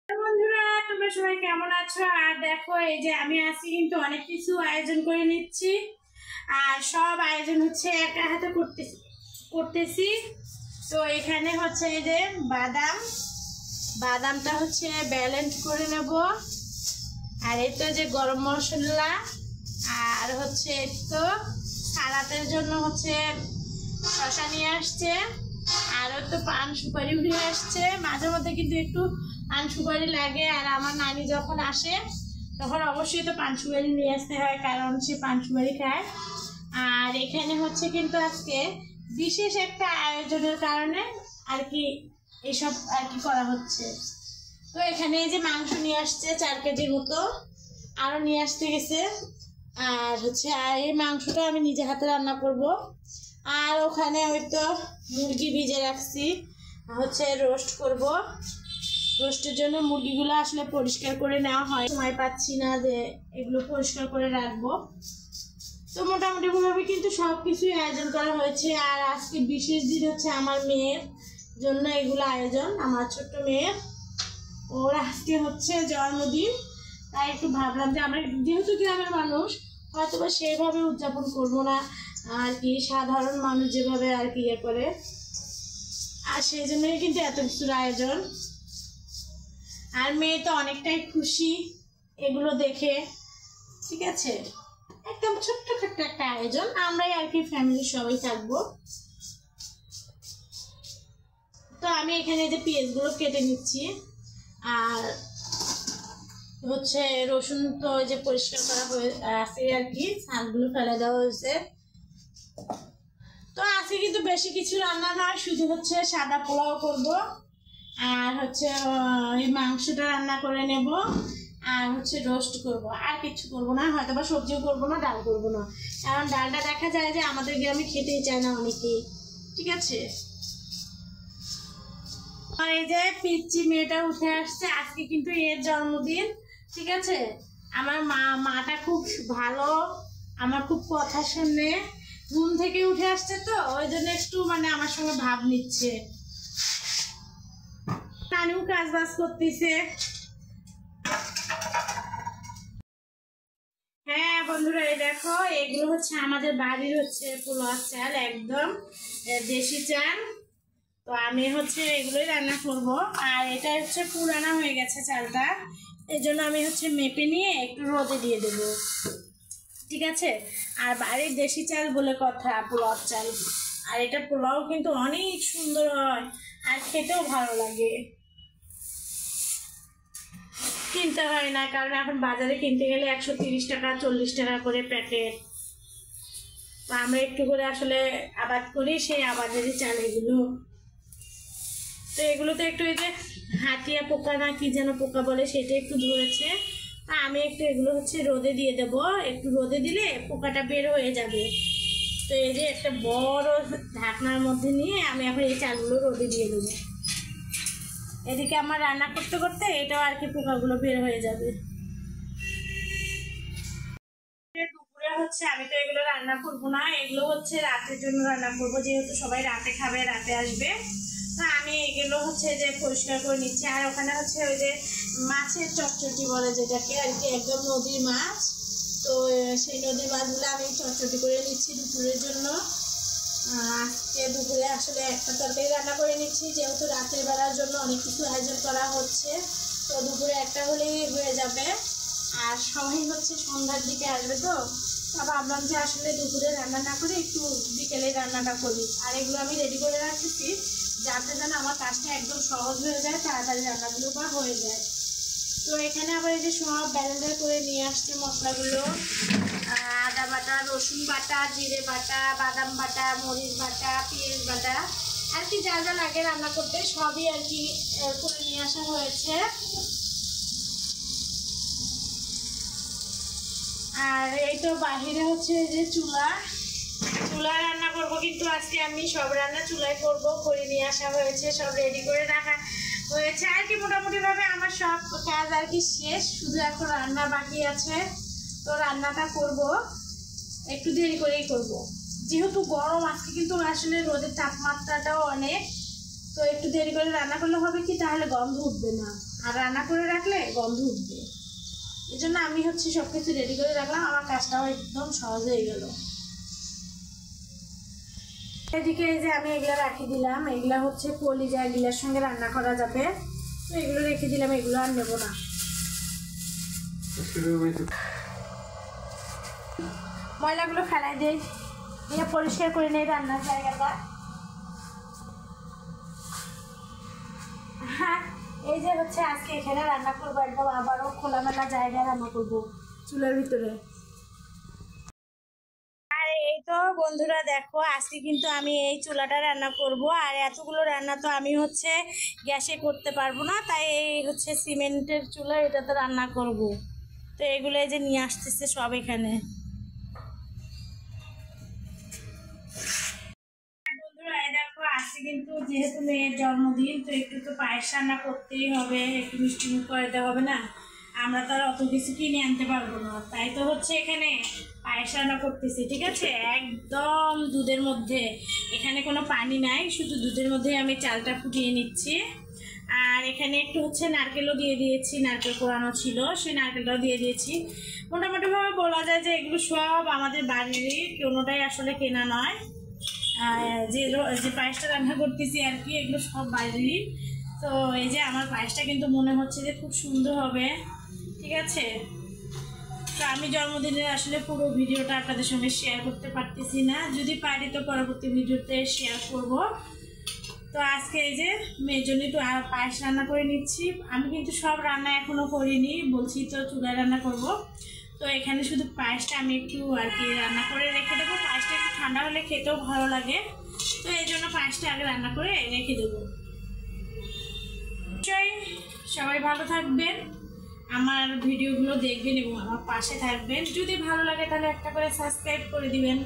বন্ধুরা, তোমরা সবাই কেমন আছো? আর দেখো, এই যে আমি আছি কিন্তু অনেক কিছু আয়োজন করে নিচ্ছি। আর সব আয়োজন হচ্ছে একা হাতে করতেছি। তো এখানে হচ্ছে এই যে বাদামটা হচ্ছে ব্যালেন্স করে নেব। আর এই তো যে গরম মশলা, আর হচ্ছে তো সালাতের জন্য হচ্ছে শসা নিয়ে আসছে, আরও তো পান সুপারি উঠে আসছে। মাঝে মধ্যে কিন্তু একটু পান সুপারি লাগে, আর আমার নানি যখন আসে তখন অবশ্যই তো পান সুপারি নিয়ে আসতে হয়, কারণ সে পান সুপারি খায়। আর এখানে হচ্ছে কিন্তু আজকে বিশেষ একটা আয়োজনের কারণে আর কি এসব আর কি করা হচ্ছে। তো এখানে এই যে মাংস নিয়ে আসছে 4 কেজির মতো, আরও নিয়ে আসতে গেছে। আর হচ্ছে এই মাংসটা আমি নিজে হাতে রান্না করব। আর ওখানে ওই তো মুরগি ভিজে রাখছি, হচ্ছে রোস্ট করব। রোস্টের জন্য মুরগিগুলো আসলে পরিষ্কার করে নেওয়া হয়, সময় পাচ্ছি না যে এগুলো পরিষ্কার করে রাখবো। তো মোটামুটি ভাবে কিন্তু সব কিছুই আয়োজন করা হয়েছে। আর আজকে বিশেষ দিন হচ্ছে আমার মেয়ের জন্য এগুলো আয়োজন, আমার ছোট্ট মেয়ের। ওর আজকে হচ্ছে জন্মদিন, তাই একটু ভাবলাম যে আমরা যেহেতু গ্রামের মানুষ হয়তো বা সেইভাবে উদযাপন করবো না আর কি, সাধারণ মানুষ যেভাবে আর কি ইয়ে করে, আর সেই জন্যই কিন্তু এত কিছুর আয়োজন। আর মেয়ে তো অনেকটাই খুশি এগুলো দেখে। ঠিক আছে, একদম ছোট্টখাট্ট একটা আয়োজন, আমরাই আর কি ফ্যামিলির সবাই থাকবো। তো আমি এখানে যে পেঁয়াজগুলো কেটে নিচ্ছি, আর হচ্ছে রসুন তো যে পরিষ্কার করা হয়ে আছে আর কি, ছালগুলো ফেলে দেওয়া হয়েছে। তো আজকে কিন্তু বেশি কিছু রান্না নয়, শুধু হচ্ছে সাদা পোলাও করব, আর হচ্ছে এই মাংসটা রান্না করে নেব, আর হচ্ছে রোস্ট করব। আর কিছু করব না, হয়তো বা সবজিও করব না, ডাল করব না, কারণ ডালটা দেখা যায় যে আমাদের গ্রামে খেতেই চায় না অনেকেই। ঠিক আছে, আর এই যে পিচ্চি মেয়েটা উঠে আসছে, আজকে কিন্তু এর জন্মদিন। ঠিক আছে, আমার মাটা খুব ভালো, আমার খুব কথা শুনে ঘুম থেকে উঠে আসছে, তো ওই জন্য একটু মানে আমার সঙ্গে ভাব নিচ্ছে। নানিও কাজ বাজ করতেছে। হ্যাঁ বন্ধুরা, এই দেখো, এগুলো হচ্ছে আমাদের বাড়ির হচ্ছে পোলাও চাল, একদম দেশি চাল। তো আমি হচ্ছে এগুলোই রান্না করব। আর এটা হচ্ছে পুরানা হয়ে গেছে চালটা, এই জন্য আমি হচ্ছে মেপে নিয়ে একটু রোদে দিয়ে দেব। ঠিক আছে, আর বাড়ির দেশি চাল বলে কথা, পোলাও চাল। আর এটা পোলাও কিন্তু অনেক সুন্দর হয়, আর খেতেও ভালো লাগে। কিনতে হয় না, কারণ এখন বাজারে কিনতে গেলে 130 টাকা 40 টাকা করে প্যাকেট। তো আমরা একটু করে আসলে আবাদ করি, সেই আবাদেরই চাল এগুলো। তো এগুলোতে একটু এই যে হাতিয়া পোকা না কি যেন পোকা বলে, সেটা একটু ধরেছে। তা আমি একটু এগুলো হচ্ছে রোদে দিয়ে দেব, একটু রোদে দিলে পোকাটা বের হয়ে যাবে। তো এই যে একটা বড় ঢাকনার মধ্যে নিয়ে আমি এখন এই চালগুলো রোদে দিয়ে দেবো। এদিকে আমার রান্না করতে করতে এটাও আর কি পোকাগুলো বের হয়ে যাবে। দুপুরে হচ্ছে আমি তো এগুলো রান্না করবো না, এগুলো হচ্ছে রাতের জন্য রান্না করবো, যেহেতু সবাই রাতে খাবে, রাতে আসবে। তা আমি এগুলো হচ্ছে যে পরিষ্কার করে নিচ্ছি। আর ওখানে হচ্ছে ওই যে মাছের চটচটি বলে যেটাকে আর কি, একদম নদীর মাছ। তো সেই নদীর মাছগুলো আমি চটচটি করে নিচ্ছি দুপুরের জন্য। আজকে দুপুরে আসলে একটা তরকারি রান্না করে নিচ্ছি, যেহেতু রাতের বেলার জন্য অনেক কিছু আয়োজন করা হচ্ছে। তো দুপুরে একটা হলেই হয়ে যাবে, আর সবাই হচ্ছে সন্ধ্যার দিকে আসবে। তো ভাবলাম যে আসলে দুপুরে রান্না না করে একটু বিকেলে রান্নাটা করি। আর এগুলো আমি রেডি করে রাখতেছি, যাতে যেন আমার কাজটা একদম সহজ হয়ে যায়, তাড়াতাড়ি রান্নাগুলো বা হয়ে যায়। তো এখানে আবার এই যে সব ব্যালেন্ডার করে নিয়ে আসছে মশলাগুলো, আদা বাটা, রসুন বাটা, জিরে বাটা, বাদাম বাটা, মরিচ বাটা, পেঁয়াজ বাটা, আর কি যা যা লাগে রান্না করতে সবই আর কি করে নিয়ে আসা হয়েছে। আর এই তো বাহিরে হচ্ছে যে চুলা রান্না করব, কিন্তু আজকে আমি সব রান্না চুলায় করব, করে নিয়ে আসা হয়েছে, সব রেডি করে রাখা হয়েছে আর কি। মোটামুটি ভাবে আমার সব কাজ আর কি শেষ, শুধু এখন রান্না বাকি আছে। তো রান্নাটা করব, একটু দেরি করেই করব, যেহেতু গরম আজকে কিন্তু আসলে রোদের তাপমাত্রাটাও অনেক। তো একটু দেরি করে রান্না করলে হবে কি, তাহলে গন্ধ উঠবে না। আর রান্না করে রাখলে গন্ধ উঠবে। এই জন্য আমি হচ্ছে সব কিছু রেডি করে রাখলাম, আমার কাজটাও একদম সহজ হয়ে গেল। এদিকে এই যে আমি এগুলা রাখি দিলাম, এগুলা হচ্ছে কলিজা, এগুলার সঙ্গে রান্না করা যাবে, তো এগুলো রেখে দিলাম, এগুলো আর নেবো না। ময়লাগুলো ফেলাই দিই, দিয়ে পরিষ্কার করে নেই রান্নার জায়গাটা। হ্যাঁ, এই যে হচ্ছে আজকে এখানে রান্না করবো, একদম আবারও খোলামেলা জায়গায় রান্না করবো, চুলার ভিতরে। আর এই তো বন্ধুরা দেখো, আজকে কিন্তু আমি এই চুলাটা রান্না করব। আর এতগুলো রান্না তো আমি হচ্ছে গ্যাসে করতে পারবো না, তাই এই হচ্ছে সিমেন্টের চুলা, এটাতে রান্না করব। তো এগুলো এই যে নিয়ে আসতেছে সব এখানে। বন্ধুরা এই দেখো, আজকে কিন্তু যেহেতু মেয়ের জন্মদিন, তো একটু তো পায়েস রান্না করতেই হবে, একটু মিষ্টি মুখ করাতে হবে না, আমরা তো আর অত কিছু কিনে আনতে পারবো না। তাই তো হচ্ছে এখানে পায়েস রান্না করতেছি, ঠিক আছে। একদম দুধের মধ্যে, এখানে কোনো পানি নাই, শুধু দুধের মধ্যে আমি চালটা ফুটিয়ে নিচ্ছি। আর এখানে একটু হচ্ছে নারকেলও দিয়ে দিয়েছি, নারকেল কোরানো ছিল, সেই নারকেলটাও দিয়ে দিয়েছি। মোটামুটিভাবে বলা যায় যে এগুলো সব আমাদের বাড়িরই, কোনোটাই আসলে কেনা নয়। যে যে পায়েসটা রান্না করতেছি আর কি, এগুলো সব বাড়িরই। তো এই যে আমার পায়েসটা কিন্তু মনে হচ্ছে যে খুব সুন্দর হবে, ঠিক আছে। তো আমি জন্মদিনের আসলে পুরো ভিডিওটা আপনাদের সঙ্গে শেয়ার করতে পারতেছি না, যদি পারি তো পরবর্তী ভিডিওতে শেয়ার করব। তো আজকে এই যে মেয়ের জন্য একটু পায়েস রান্না করে নিচ্ছি। আমি কিন্তু সব রান্না এখনও করিনি, বলছি তো চুলায় রান্না করব। তো এখানে শুধু পায়েসটা আমি একটু আর কি রান্না করে রেখে দেবো, পায়েসটা একটু ঠান্ডা হলে খেতেও ভালো লাগে, তো এই জন্য পায়েসটা আগে রান্না করে রেখে দেবো। সবাই ভালো থাকবেন, আমার ভিডিওগুলো দেখবেন এবং আমার পাশে থাকবেন। যদি ভালো লাগে তাহলে একটা করে সাবস্ক্রাইব করে দিবেন।